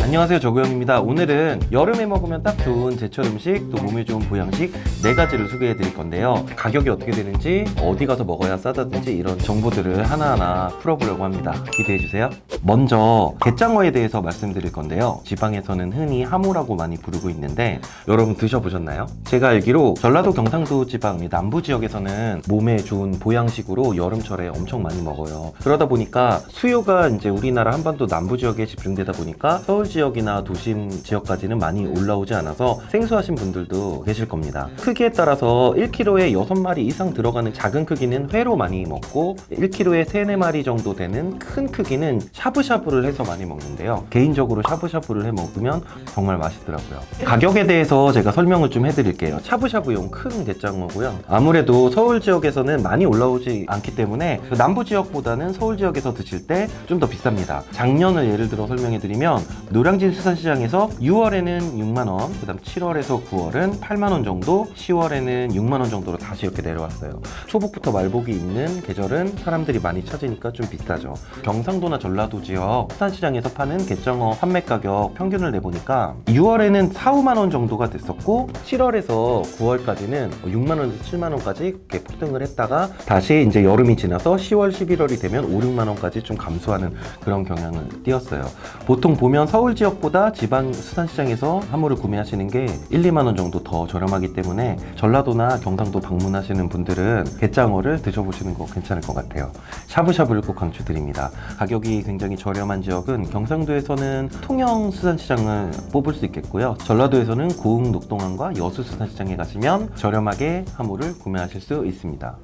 안녕하세요, 조구영입니다. 오늘은 여름에 먹으면 딱 좋은 제철 음식, 또 몸에 좋은 보양식 4가지를 소개해 드릴 건데요. 가격이 어떻게 되는지, 어디 가서 먹어야 싸다든지 이런 정보들을 하나하나 풀어보려고 합니다. 기대해 주세요. 먼저 게장어에 대해서 말씀드릴 건데요. 지방에서는 흔히 하모라고 많이 부르고 있는데 여러분 드셔보셨나요? 제가 알기로 전라도 경상도 지방 남부 지역에서는 몸에 좋은 보양식으로 여름철에 엄청 많이 먹어요. 그러다 보니까 수요가 이제 우리나라 한반도 남부 지역에 집중되다 보니까 서울 지역이나 도심 지역까지는 많이 올라오지 않아서 생소하신 분들도 계실 겁니다. 크기에 따라서 1kg에 6마리 이상 들어가는 작은 크기는 회로 많이 먹고 1kg에 3, 4마리 정도 되는 큰 크기는 샤브샤브를 해서 많이 먹는데요. 개인적으로 샤브샤브를 해 먹으면 정말 맛있더라고요. 가격에 대해서 제가 설명을 좀 해드릴게요. 샤브샤브용 큰 게장어고요. 아무래도 서울 지역에서는 많이 올라오지 않기 때문에 남부 지역보다는 서울 지역에서 드실 때 좀 더 비쌉니다. 작년을 예를 들어 설명해드리면 노량진 수산시장에서 6월에는 6만원, 그 다음 7월에서 9월은 8만원 정도, 10월에는 6만원 정도로 다시 이렇게 내려왔어요. 초복부터 말복이 있는 계절은 사람들이 많이 찾으니까 좀 비싸죠. 경상도나 전라도 지역 수산시장에서 파는 게장어 판매 가격 평균을 내보니까 6월에는 4, 5만원 정도가 됐었고 7월에서 9월까지는 6만원에서 7만원까지 이렇게 폭등을 했다가 다시 이제 여름이 지나서 10월, 11월이 되면 5, 6만원까지 좀 감소하는 그런 경향을 띄었어요. 보통 보면 서울 지역보다 지방 수산시장에서 하모를 구매하시는 게 1, 2만원 정도 더 저렴하기 때문에 전라도나 경상도 방문하시는 분들은 게장어를 드셔보시는 거 괜찮을 것 같아요. 샤브샤브를 꼭 강추드립니다. 가격이 굉장히 저렴한 지역은 경상도에서는 통영 수산시장을 뽑을 수 있겠고요. 전라도에서는 고흥 녹동항과 여수 수산시장에 가시면 저렴하게 하모를 구매하실 수 있습니다.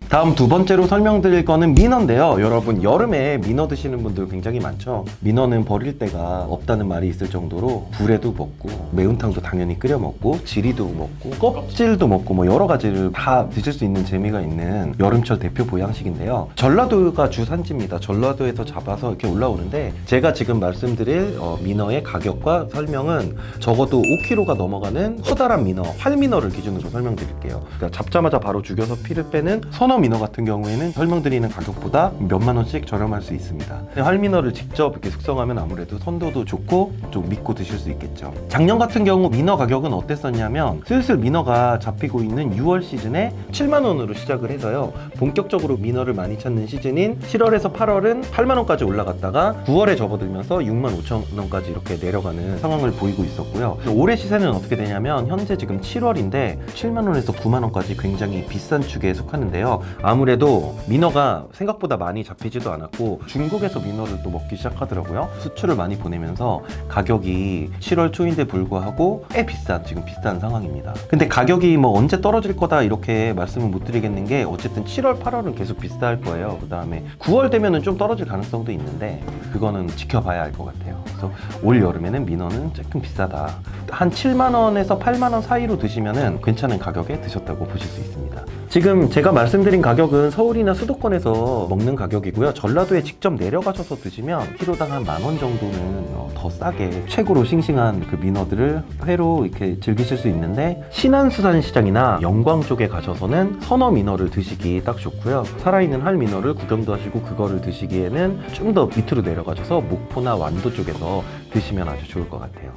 다음 두 번째로 설명드릴 거는 민어인데요. 여러분 여름에 민어 드시는 분들 굉장히 많죠. 민어는 버릴 데가 없다는 말이 있을 정도로 불에도 먹고 매운탕도 당연히 끓여 먹고 지리도 먹고 껍질도 먹고 뭐 여러 가지를 다 드실 수 있는 재미가 있는 여름철 대표 보양식인데요. 전라도가 주산지입니다. 전라도에서 잡아서 이렇게 올라오는데 제가 지금 말씀드릴 민어의 가격과 설명은 적어도 5kg가 넘어가는 커다란 민어, 활민어를 기준으로 설명드릴게요. 그러니까 잡자마자 바로 죽여서 피를 빼는 선어 민어 같은 경우에는 설명드리는 가격보다 몇만 원씩 저렴할 수 있습니다. 활민어를 직접 이렇게 숙성하면 아무래도 선도도 좋고 좀 믿고 드실 수 있겠죠. 작년 같은 경우 민어 가격은 어땠었냐면 슬슬 민어가 잡히고 있는 6월 시즌에 7만 원으로 시작을 해서요. 본격적으로 민어를 많이 찾는 시즌인 7월에서 8월은 8만 원까지 올라갔다가 9월에 접어들면서 6만 5천 원까지 이렇게 내려가는 상황을 보이고 있었고요. 올해 시세는 어떻게 되냐면 현재 지금 7월인데 7만 원에서 9만 원까지 굉장히 비싼 축에 속하는데요. 아무래도 민어가 생각보다 많이 잡히지도 않았고 중국에서 민어를 또 먹기 시작하더라고요. 수출을 많이 보내면서 가격이 7월 초인데 불구하고 꽤 지금 비싼 상황입니다. 근데 가격이 뭐 언제 떨어질 거다 이렇게 말씀을 못 드리겠는 게 어쨌든 7월, 8월은 계속 비쌀 거예요. 그 다음에 9월 되면은 좀 떨어질 가능성도 있는데 그거는 지켜봐야 알 것 같아요. 그래서 올 여름에는 민어는 조금 비싸다. 한 7만 원에서 8만 원 사이로 드시면은 괜찮은 가격에 드셨다고 보실 수 있습니다. 지금 제가 말씀드린 가격은 서울이나 수도권에서 먹는 가격이고요. 전라도에 직접 내려가셔서 드시면 키로당 한 10,000원 정도는 더 싸게 최고로 싱싱한 그 민어들을 회로 이렇게 즐기실 수 있는데 신안수산시장이나 영광 쪽에 가셔서는 선어 민어를 드시기 딱 좋고요. 살아있는 활 민어를 구경도 하시고 그거를 드시기에는 좀 더 밑으로 내려가셔서 목포나 완도 쪽에서 드시면 아주 좋을 것 같아요.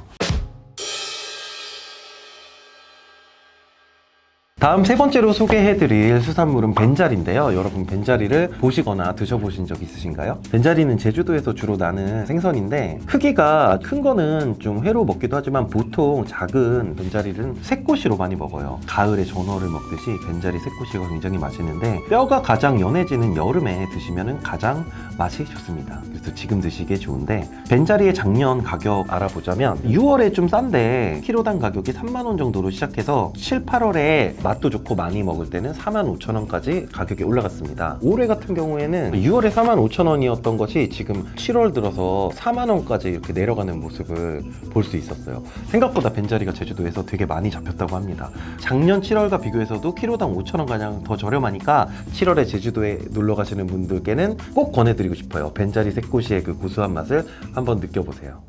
다음 세 번째로 소개해드릴 수산물은 벤자리인데요. 여러분 벤자리를 보시거나 드셔보신 적 있으신가요? 벤자리는 제주도에서 주로 나는 생선인데 크기가 큰 거는 좀 회로 먹기도 하지만 보통 작은 벤자리는 새꼬시로 많이 먹어요. 가을에 전어를 먹듯이 벤자리 새꼬시가 굉장히 맛있는데 뼈가 가장 연해지는 여름에 드시면 가장 맛이 좋습니다. 그래서 지금 드시기에 좋은데 벤자리의 작년 가격 알아보자면 6월에 좀 싼데 키로당 가격이 3만 원 정도로 시작해서 7, 8월에 맛도 좋고 많이 먹을 때는 45,000원까지 가격이 올라갔습니다. 올해 같은 경우에는 6월에 45,000원이었던 것이 지금 7월 들어서 4만원까지 이렇게 내려가는 모습을 볼 수 있었어요. 생각보다 벤자리가 제주도에서 되게 많이 잡혔다고 합니다. 작년 7월과 비교해서도 키로당 5,000원 가량 더 저렴하니까 7월에 제주도에 놀러 가시는 분들께는 꼭 권해드리고 싶어요. 벤자리 새꼬시의 그 고소한 맛을 한번 느껴보세요.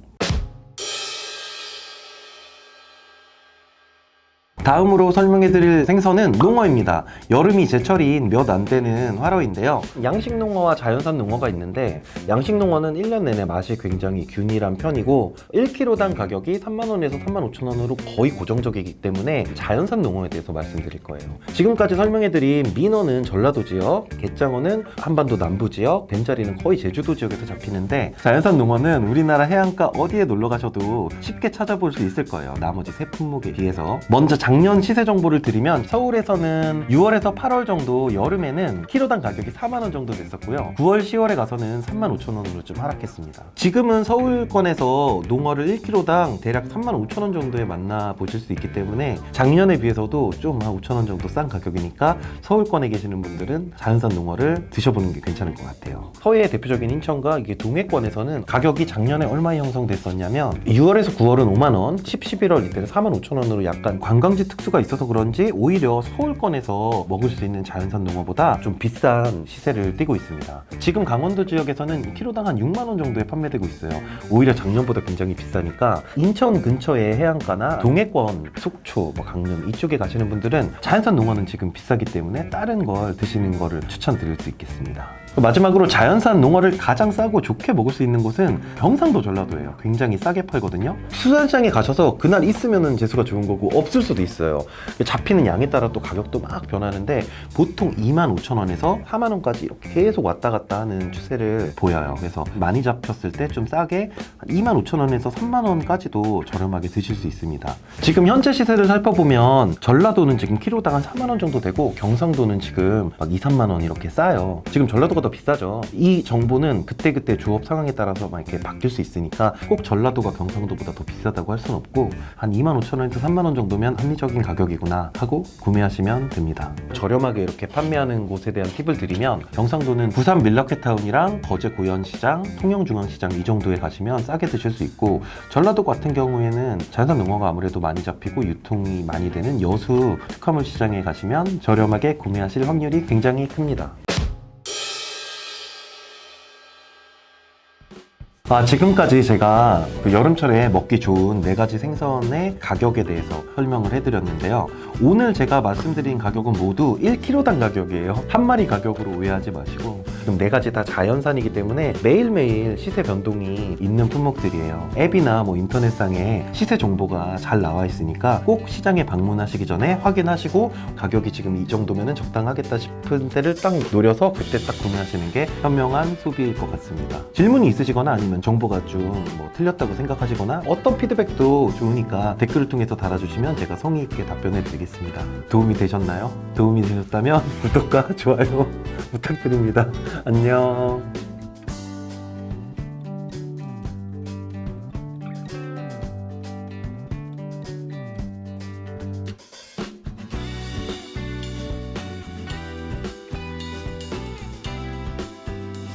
다음으로 설명해드릴 생선은 농어입니다. 여름이 제철인 몇 안 되는 활어인데요. 양식 농어와 자연산 농어가 있는데 양식 농어는 1년 내내 맛이 굉장히 균일한 편이고 1kg당 가격이 3만원에서 35,000원으로 거의 고정적이기 때문에 자연산 농어에 대해서 말씀드릴 거예요. 지금까지 설명해드린 민어는 전라도 지역, 갯장어는 한반도 남부 지역, 뱀자리는 거의 제주도 지역에서 잡히는데 자연산 농어는 우리나라 해안가 어디에 놀러 가셔도 쉽게 찾아볼 수 있을 거예요. 나머지 세 품목에 비해서. 먼저 작년 시세 정보를 드리면 서울에서는 6월에서 8월 정도 여름에는 키로당 가격이 4만원 정도 됐었고요. 9월, 10월에 가서는 35,000원으로 좀 하락했습니다. 지금은 서울권에서 농어를 1kg당 대략 35,000원 정도에 만나보실 수 있기 때문에 작년에 비해서도 좀 한 5,000원 정도 싼 가격이니까 서울권에 계시는 분들은 자연산 농어를 드셔보는 게 괜찮을 것 같아요. 서해의 대표적인 인천과 이게 동해권에서는 가격이 작년에 얼마에 형성됐었냐면 6월에서 9월은 5만원, 10, 11월 이때는 45,000원으로 약간 관광지 특수가 있어서 그런지 오히려 서울권에서 먹을 수 있는 자연산 농어보다 좀 비싼 시세를 띠고 있습니다. 지금 강원도 지역에서는 키로당 한 6만원 정도에 판매되고 있어요. 오히려 작년보다 굉장히 비싸니까 인천 근처의 해안가나 동해권, 속초, 강릉 이쪽에 가시는 분들은 자연산 농어는 지금 비싸기 때문에 다른 걸 드시는 거를 추천드릴 수 있겠습니다. 마지막으로 자연산 농어를 가장 싸고 좋게 먹을 수 있는 곳은 경상도 전라도예요. 굉장히 싸게 팔거든요. 수산시장에 가셔서 그날 있으면은 재수가 좋은 거고 없을 수도 있어요. 잡히는 양에 따라 또 가격도 막 변하는데 보통 25,000원에서 4만원까지 이렇게 계속 왔다 갔다 하는 추세를 보여요. 그래서 많이 잡혔을 때 좀 싸게 25,000원에서 3만원까지도 저렴하게 드실 수 있습니다. 지금 현재 시세를 살펴보면 전라도는 지금 키로당 한 4만원 정도 되고 경상도는 지금 막 2, 3만원 이렇게 싸요. 지금 전라도가 더 비싸죠. 이 정보는 그때그때 조업 상황에 따라서 막 이렇게 바뀔 수 있으니까 꼭 전라도가 경상도보다 더 비싸다고 할 수는 없고 한 25,000원에서 3만원 정도면 합리적인 가격이구나 하고 구매하시면 됩니다. 저렴하게 이렇게 판매하는 곳에 대한 팁을 드리면 경상도는 부산 밀라켓타운이랑 거제 고현시장, 통영중앙시장 이 정도에 가시면 싸게 드실 수 있고 전라도 같은 경우에는 자연산 농어가 아무래도 많이 잡히고 유통이 많이 되는 여수 특화물 시장에 가시면 저렴하게 구매하실 확률이 굉장히 큽니다. 지금까지 제가 그 여름철에 먹기 좋은 4가지 생선의 가격에 대해서 설명을 해드렸는데요. 오늘 제가 말씀드린 가격은 모두 1kg당 가격이에요. 한 마리 가격으로 오해하지 마시고 지금 4가지 다 자연산이기 때문에 매일매일 시세 변동이 있는 품목들이에요. 앱이나 인터넷상에 시세 정보가 잘 나와 있으니까 꼭 시장에 방문하시기 전에 확인하시고 가격이 지금 이 정도면 적당하겠다 싶은 때를 딱 노려서 그때 딱 구매하시는 게 현명한 소비일 것 같습니다. 질문이 있으시거나 아니면 정보가 좀 틀렸다고 생각하시거나 어떤 피드백도 좋으니까 댓글을 통해서 달아주시면 제가 성의 있게 답변해 드리겠습니다. 도움이 되셨나요? 도움이 되셨다면 구독과 좋아요 부탁드립니다. 안녕.